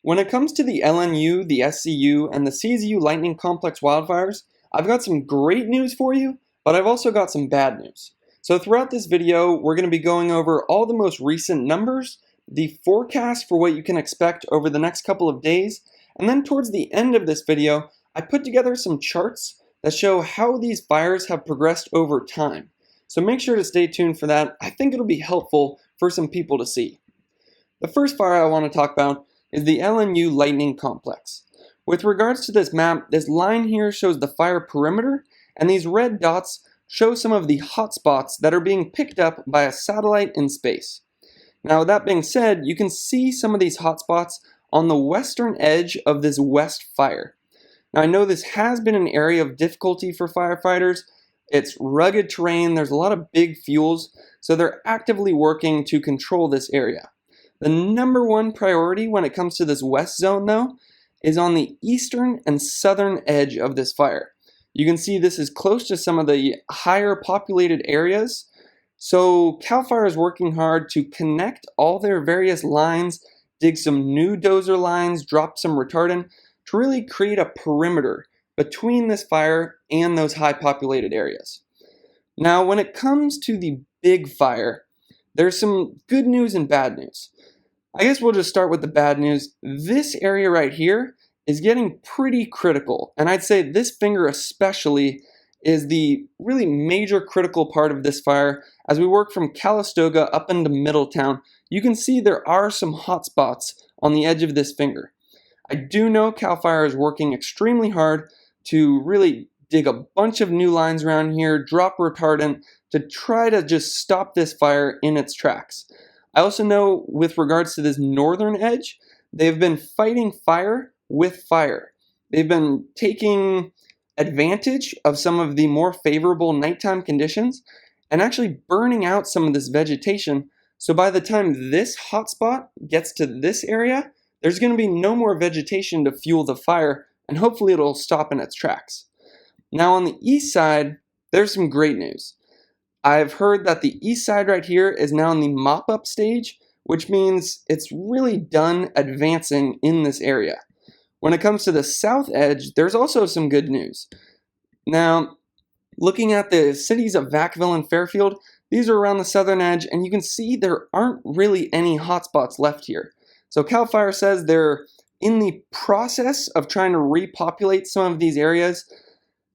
When it comes to the LNU, the SCU, and the CZU Lightning Complex wildfires, I've got some great news for you, but I've also got some bad news. So throughout this video, we're going to be going over all the most recent numbers, the forecast for what you can expect over the next couple of days, and then towards the end of this video, I put together some charts that show how these fires have progressed over time. So make sure to stay tuned for that. I think it'll be helpful for some people to see. The first fire I want to talk about is the LNU Lightning Complex. With regards to this map, this line here shows the fire perimeter, and these red dots show some of the hotspots that are being picked up by a satellite in space. Now, that being said, you can see some of these hotspots on the western edge of this west fire. Now, I know this has been an area of difficulty for firefighters. It's rugged terrain, there's a lot of big fuels, so they're actively working to control this area. The number one priority when it comes to this west zone, though, is on the eastern and southern edge of this fire. You can see this is close to some of the higher populated areas, so CAL FIRE is working hard to connect all their various lines, dig some new dozer lines, drop some retardant, to really create a perimeter between this fire and those high populated areas. Now, when it comes to the big fire, there's some good news and bad news. I guess we'll just start with the bad news. This area right here is getting pretty critical, and I'd say this finger especially is the really major critical part of this fire. As we work from Calistoga up into Middletown, you can see there are some hot spots on the edge of this finger. I do know CAL FIRE is working extremely hard to really dig a bunch of new lines around here, drop retardant to try to just stop this fire in its tracks. I also know with regards to this northern edge, they've been fighting fire with fire. They've been taking advantage of some of the more favorable nighttime conditions and actually burning out some of this vegetation. So by the time this hotspot gets to this area, there's going to be no more vegetation to fuel the fire, and hopefully it'll stop in its tracks. Now on the east side, there's some great news. I've heard that the east side right here is now in the mop-up stage, which means it's really done advancing in this area. When it comes to the south edge, there's also some good news. Now, looking at the cities of Vacaville and Fairfield, these are around the southern edge, and you can see there aren't really any hotspots left here. So CAL FIRE says they're in the process of trying to repopulate some of these areas.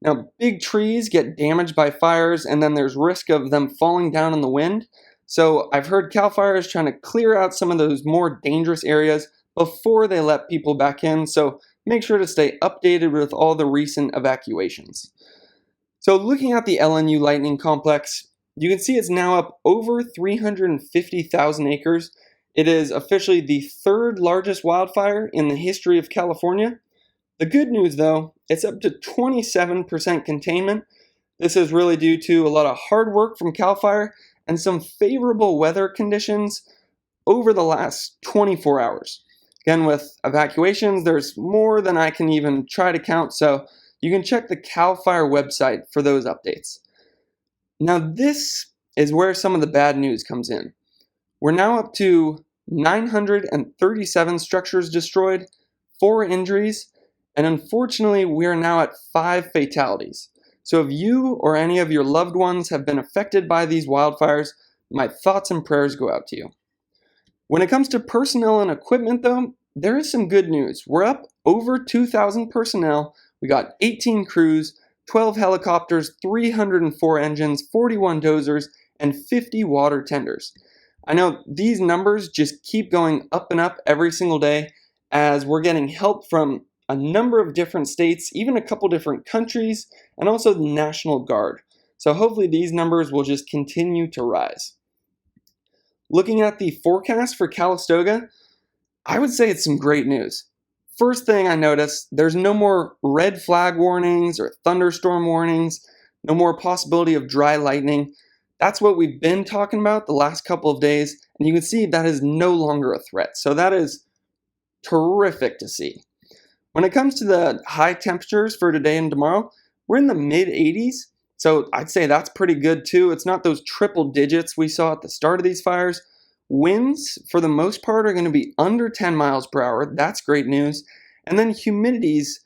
Now, big trees get damaged by fires, and then there's risk of them falling down in the wind. So I've heard CAL FIRE is trying to clear out some of those more dangerous areas before they let people back in. So make sure to stay updated with all the recent evacuations. So looking at the LNU Lightning Complex, you can see it's now up over 350,000 acres. It is officially the third largest wildfire in the history of California. The good news, though, it's up to 27% containment. This is really due to a lot of hard work from CAL FIRE and some favorable weather conditions over the last 24 hours. Again, with evacuations, there's more than I can even try to count, so you can check the CAL FIRE website for those updates. Now, this is where some of the bad news comes in. We're now up to 937 structures destroyed, 4 injuries, and unfortunately, we are now at 5 fatalities. So if you or any of your loved ones have been affected by these wildfires, my thoughts and prayers go out to you. When it comes to personnel and equipment, though, there is some good news. We're up over 2,000 personnel. We got 18 crews, 12 helicopters, 304 engines, 41 dozers, and 50 water tenders. I know these numbers just keep going up and up every single day as we're getting help from a number of different states, even a couple different countries, and also the National Guard. So hopefully these numbers will just continue to rise. Looking at the forecast for Calistoga, I would say it's some great news. First thing I noticed, there's no more red flag warnings or thunderstorm warnings, no more possibility of dry lightning. That's what we've been talking about the last couple of days, and you can see that is no longer a threat. So that is terrific to see. When it comes to the high temperatures for today and tomorrow, we're in the mid 80s, so I'd say that's pretty good too. It's not those triple digits we saw at the start of these fires. Winds, for the most part, are going to be under 10 miles per hour. That's great news. And then humidities,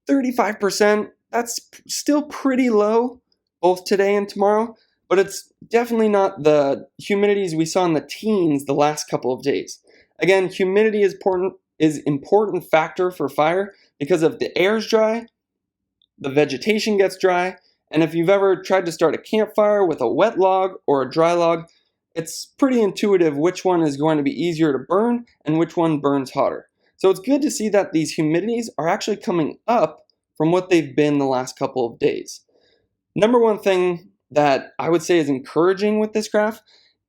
35%. That's still pretty low, both today and tomorrow, but it's definitely not the humidities we saw in the teens the last couple of days. Again, humidity is important factor for fire because if the air's dry, the vegetation gets dry, and if you've ever tried to start a campfire with a wet log or a dry log, it's pretty intuitive which one is going to be easier to burn and which one burns hotter. So it's good to see that these humidities are actually coming up from what they've been the last couple of days. Number one thing that I would say is encouraging with this graph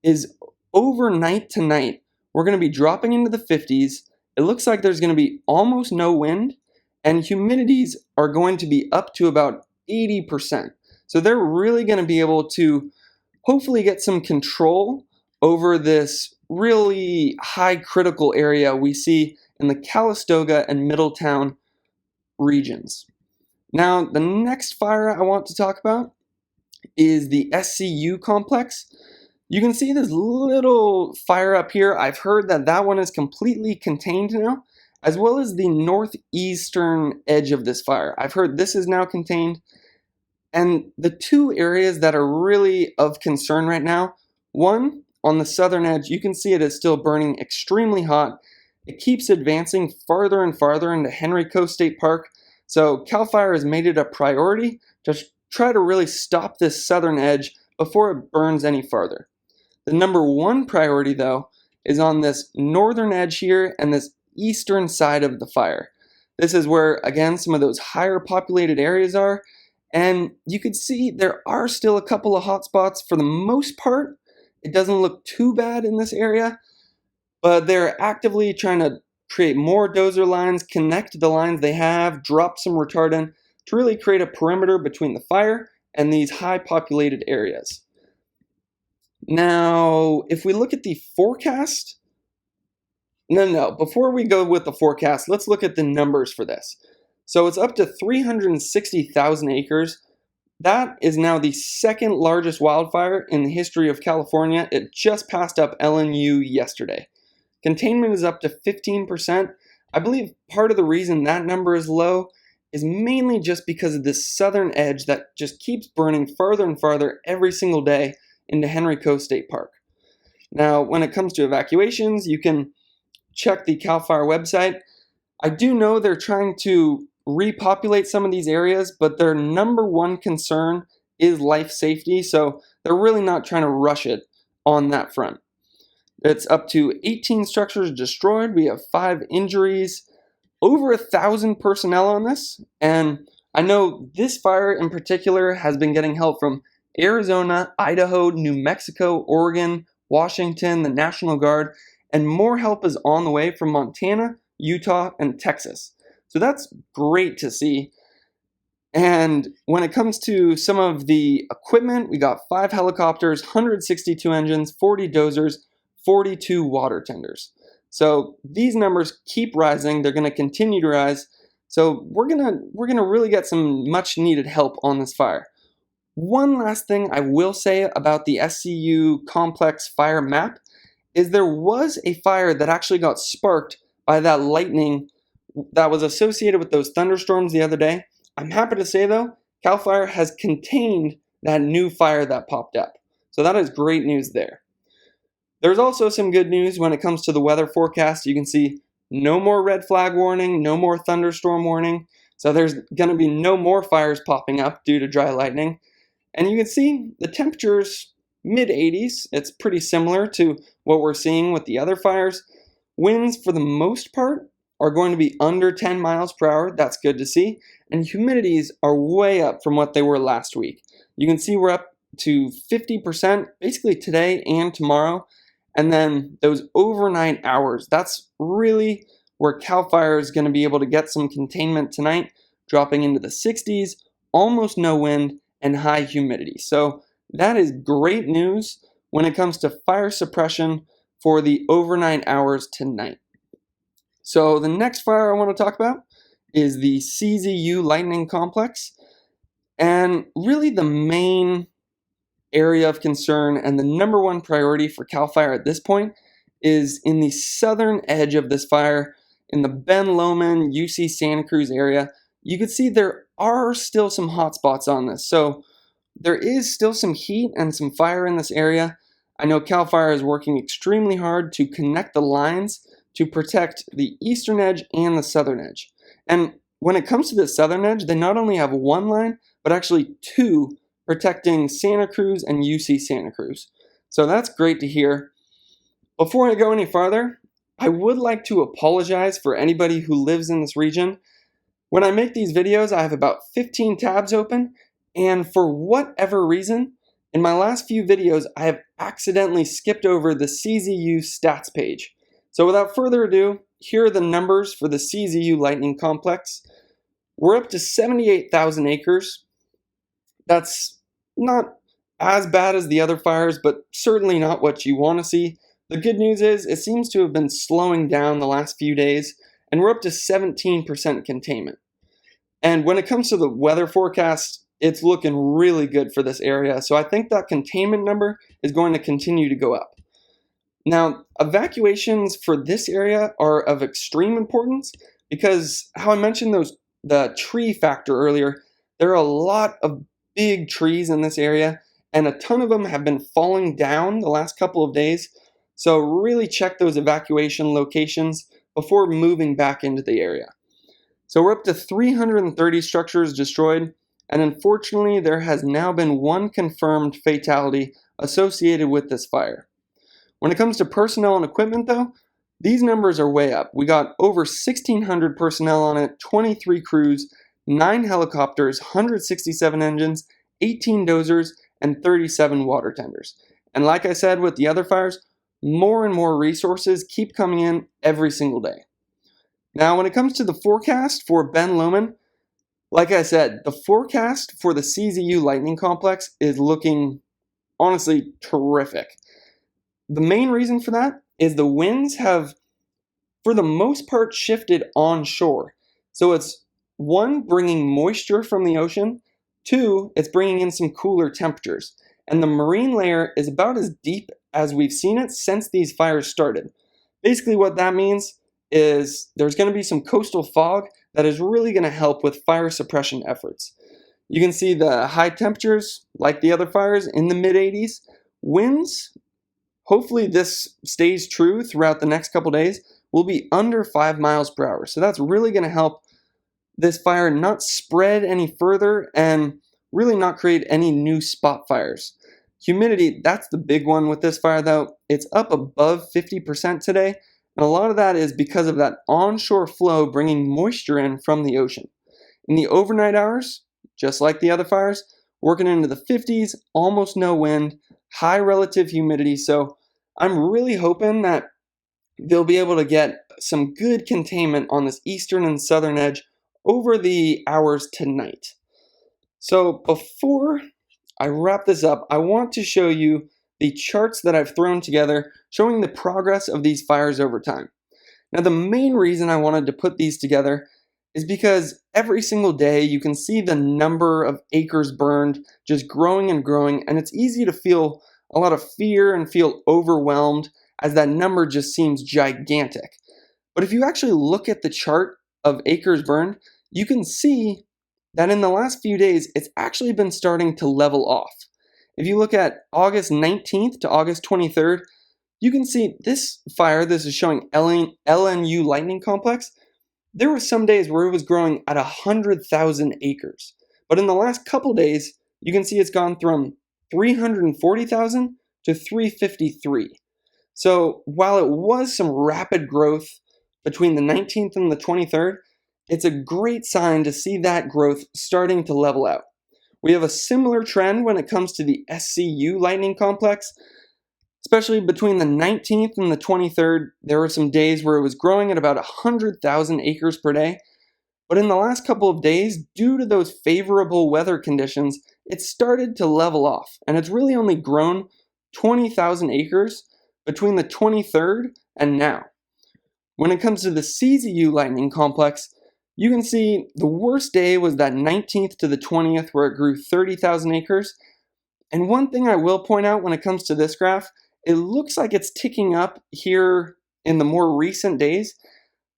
is overnight tonight, we're going to be dropping into the 50s. It looks like there's going to be almost no wind, and humidities are going to be up to about 80%. So they're really going to be able to hopefully get some control over this really high critical area we see in the Calistoga and Middletown regions. Now, the next fire I want to talk about is the SCU Complex. You can see this little fire up here. I've heard that that one is completely contained now, as well as the northeastern edge of this fire. I've heard this is now contained. And the two areas that are really of concern right now, one, on the southern edge, you can see it is still burning extremely hot. It keeps advancing farther and farther into Henrico State Park. So CAL FIRE has made it a priority to try to really stop this southern edge before it burns any farther. The number one priority, though, is on this northern edge here and this eastern side of the fire. This is where, again, some of those higher populated areas are. And you can see there are still a couple of hot spots. For the most part, it doesn't look too bad in this area, but they're actively trying to create more dozer lines, connect the lines they have, drop some retardant to really create a perimeter between the fire and these high populated areas. Now, if we look at the forecast, before we go with the forecast, let's look at the numbers for this. So it's up to 360,000 acres. That is now the second largest wildfire in the history of California. It just passed up LNU yesterday. Containment is up to 15%. I believe part of the reason that number is low is mainly just because of this southern edge that just keeps burning farther and farther every single day into Henrico State Park. Now, when it comes to evacuations, you can check the CAL FIRE website. I do know they're trying to repopulate some of these areas, but their number one concern is life safety, so they're really not trying to rush it on that front. It's up to 18 structures destroyed. We have 5 injuries, over 1,000 personnel on this, and I know this fire in particular has been getting help from Arizona, Idaho, New Mexico, Oregon, Washington, the National Guard, and more help is on the way from Montana, Utah, and Texas. So that's great to see. And when it comes to some of the equipment, we got 5 helicopters, 162 engines, 40 dozers, 42 water tenders. So these numbers keep rising. They're going to continue to rise. So we're gonna really get some much needed help on this fire. One last thing I will say about the SCU Complex fire map is there was a fire that actually got sparked by that lightning that was associated with those thunderstorms the other day. I'm happy to say, though, CAL FIRE has contained that new fire that popped up. So that is great news there. There's also some good news when it comes to the weather forecast. You can see no more red flag warning, no more thunderstorm warning. So there's going to be no more fires popping up due to dry lightning. And you can see the temperatures mid-80s. It's pretty similar to what we're seeing with the other fires. Winds, for the most part, are going to be under 10 miles per hour. That's good to see. And humidities are way up from what they were last week. You can see we're up to 50% basically today and tomorrow. And then those overnight hours, that's really where CAL FIRE is going to be able to get some containment tonight, dropping into the 60s, almost no wind, and high humidity. So that is great news when it comes to fire suppression for the overnight hours tonight. So the next fire I want to talk about is the CZU Lightning Complex. And really the main area of concern and the number one priority for CAL FIRE at this point is in the southern edge of this fire, in the Ben Lomond, UC Santa Cruz area. You can see there are still some hot spots on this. So there is still some heat and some fire in this area. I know CAL FIRE is working extremely hard to connect the lines to protect the eastern edge and the southern edge. And when it comes to the southern edge, they not only have one line, but actually two protecting Santa Cruz and UC Santa Cruz. So that's great to hear. Before I go any farther, I would like to apologize for anybody who lives in this region. When I make these videos, I have about 15 tabs open, and for whatever reason, in my last few videos, I have accidentally skipped over the CZU stats page. So without further ado, here are the numbers for the CZU Lightning Complex. We're up to 78,000 acres. That's not as bad as the other fires, but certainly not what you want to see. The good news is it seems to have been slowing down the last few days, and we're up to 17% containment. And when it comes to the weather forecast, it's looking really good for this area, so I think that containment number is going to continue to go up. Now, evacuations for this area are of extreme importance because, how I mentioned the tree factor earlier, there are a lot of big trees in this area, and a ton of them have been falling down the last couple of days. So really check those evacuation locations before moving back into the area. So we're up to 330 structures destroyed, and unfortunately there has now been one confirmed fatality associated with this fire. When it comes to personnel and equipment though, these numbers are way up. We got over 1,600 personnel on it, 23 crews, 9 helicopters, 167 engines, 18 dozers, and 37 water tenders. And like I said with the other fires, more and more resources keep coming in every single day. Now, when it comes to the forecast for Ben Lomond, like I said, the forecast for the CZU Lightning Complex is looking honestly terrific. The main reason for that is the winds have, for the most part, shifted onshore. So it's one, bringing moisture from the ocean, two, it's bringing in some cooler temperatures. And the marine layer is about as deep as we've seen it since these fires started. Basically what that means is there's going to be some coastal fog that is really going to help with fire suppression efforts. You can see the high temperatures, like the other fires, in the mid-80s. Winds, hopefully this stays true throughout the next couple days, will be under 5 miles per hour. So that's really going to help this fire not spread any further and really not create any new spot fires. Humidity, that's the big one with this fire though. It's up above 50% today, and a lot of that is because of that onshore flow bringing moisture in from the ocean. In the overnight hours, just like the other fires, working into the 50s, almost no wind, high relative humidity, so I'm really hoping that they'll be able to get some good containment on this eastern and southern edge over the hours tonight. So before I wrap this up, I want to show you the charts that I've thrown together showing the progress of these fires over time. Now, the main reason I wanted to put these together is because every single day you can see the number of acres burned just growing and growing, and it's easy to feel a lot of fear and feel overwhelmed as that number just seems gigantic. But if you actually look at the chart of acres burned, you can see that in the last few days, it's actually been starting to level off. If you look at August 19th to August 23rd, you can see this fire, this is showing LNU Lightning Complex. There were some days where it was growing at 100,000 acres. But in the last couple days, you can see it's gone from 340,000 to 353. So while it was some rapid growth between the 19th and the 23rd, it's a great sign to see that growth starting to level out. We have a similar trend when it comes to the SCU Lightning Complex, especially between the 19th and the 23rd. There were some days where it was growing at about 100,000 acres per day, but in the last couple of days, due to those favorable weather conditions, it started to level off, and it's really only grown 20,000 acres between the 23rd and now. When it comes to the CZU Lightning Complex, you can see the worst day was that 19th to the 20th where it grew 30,000 acres. And one thing I will point out when it comes to this graph, it looks like it's ticking up here in the more recent days,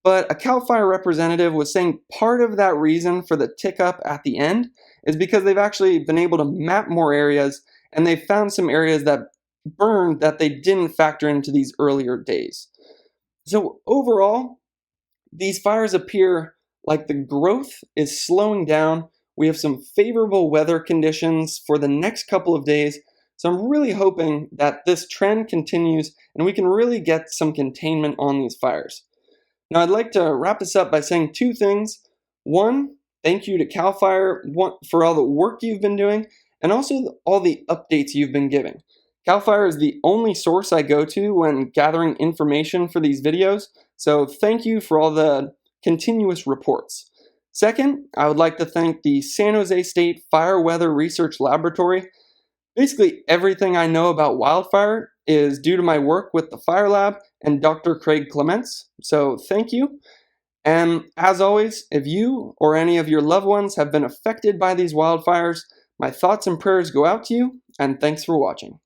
but a CAL FIRE representative was saying part of that reason for the tick up at the end is because they've actually been able to map more areas, and they've found some areas that burned that they didn't factor into these earlier days. So overall, these fires appear like the growth is slowing down. We have some favorable weather conditions for the next couple of days. So I'm really hoping that this trend continues and we can really get some containment on these fires. Now I'd like to wrap this up by saying two things. One, thank you to CAL FIRE for all the work you've been doing and also all the updates you've been giving. CAL FIRE is the only source I go to when gathering information for these videos, so thank you for all the continuous reports. Second, I would like to thank the San Jose State Fire Weather Research Laboratory. Basically everything I know about wildfire is due to my work with the Fire Lab and Dr. Craig Clements, so thank you. And as always, if you or any of your loved ones have been affected by these wildfires, my thoughts and prayers go out to you, and thanks for watching.